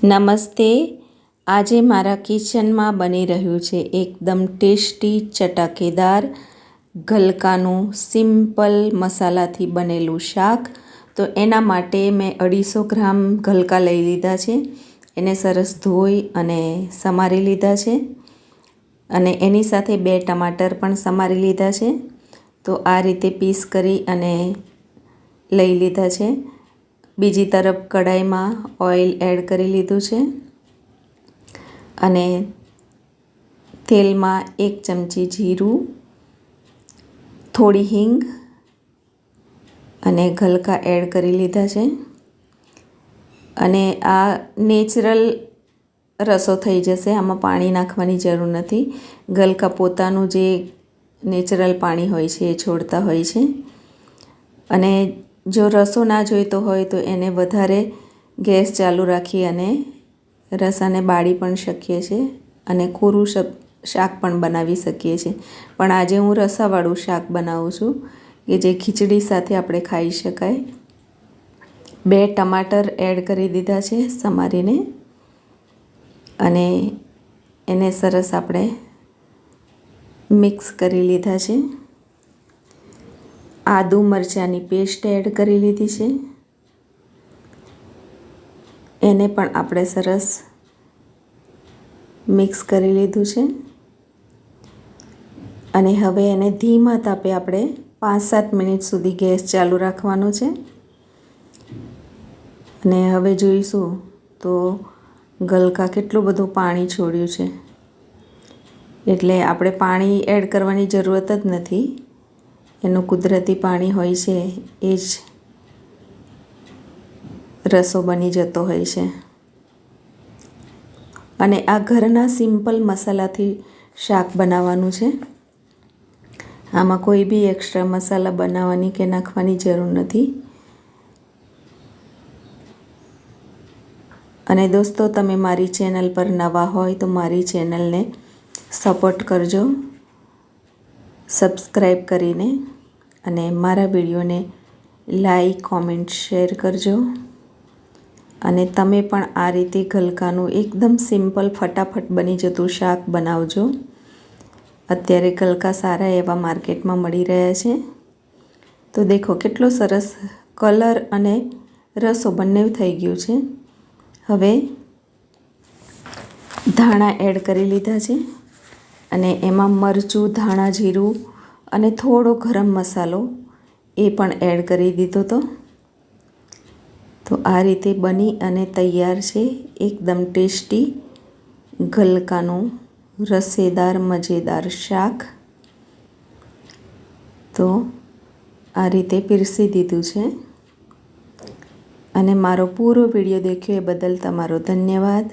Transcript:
નમસ્તે. આજે મારા કિચનમાં બની રહ્યું છે એકદમ ટેસ્ટી ચટાકેદાર ગલકાનું સિમ્પલ મસાલાથી બનેલું શાક. તો એના માટે મેં 250 ગ્રામ ગલકા લઈ લીધા છે. એને સરસ ધોઈ અને સમારી લીધા છે અને એની સાથે 2 ટમાટર પણ સમારી લીધા છે. તો આ રીતે પીસ કરી અને લઈ લીધા છે. બીજી તરફ કઢાઈમાં ઓઇલ એડ કરી લીધું છે અને તેલમાં 1 ચમચી જીરું, થોડી હિંગ અને ગલકા એડ કરી લીધા છે. અને આ નેચરલ રસો થઈ જશે, આમાં પાણી નાખવાની જરૂર નથી. ગલકા પોતાનું જે નેચરલ પાણી હોય છે એ છોડતા હોય છે. અને જો રસો ના જોઈતો હોય તો એને વધારે ગેસ ચાલુ રાખી અને રસાને બાળી પણ શકીએ છીએ અને કોરું શાક પણ બનાવી શકીએ છીએ. પણ આજે હું રસાવાળું શાક બનાવું છું કે જે ખીચડી સાથે આપણે ખાઈ શકાય. 2 ટમાટર એડ કરી દીધા છે સમારીને અને એને સરસ આપણે મિક્સ કરી લીધા છે. આદુ મરચાંની પેસ્ટ એડ કરી લીધી છે. એને પણ આપણે સરસ મિક્સ કરી લીધું છે અને હવે એને ધીમા તાપે આપણે 5-7 મિનિટ સુધી ગેસ ચાલુ રાખવાનો છે. અને હવે જોઈશું તો ગલકા કેટલું બધું પાણી છોડ્યું છે, એટલે આપણે પાણી એડ કરવાની જરૂરત જ નથી. એનું કુદરતી પાણી હોય છે એ જ રસો બની જતો હોય છે. અને આ ઘરના સિમ્પલ મસાલાથી શાક બનાવવાનું છે. આમાં કોઈ બી એક્સ્ટ્રા મસાલા બનાવવાની કે નાખવાની જરૂર નથી. અને દોસ્તો, તમે મારી ચેનલ પર નવા હોય તો મારી ચેનલને સપોર્ટ કરજો સબસ્ક્રાઈબ કરીને, અને મારા વિડીયોને લાઈક, કોમેન્ટ, શેર કરજો. અને તમે પણ આ રીતે ગલકાનું એકદમ સિમ્પલ ફટાફટ બની જતું શાક બનાવજો. અત્યારે ગલકા સારા એવા માર્કેટમાં મળી રહ્યા છે. તો દેખો કેટલો સરસ કલર અને રસો બંને થઈ ગયું છે. હવે ધાણા એડ કરી લીધા છે અને એમાં મરચું, ધાણા, જીરું અને થોડો ગરમ મસાલો એ પણ એડ કરી દીધો હતો. તો આ રીતે બની અને તૈયાર છે એકદમ ટેસ્ટી ગલકાનું રસેદાર મજેદાર શાક. તો આ રીતે પીરસી દીધું છે. અને મારો પૂરો વિડીયો દેખ્યો એ બદલ તમારો ધન્યવાદ.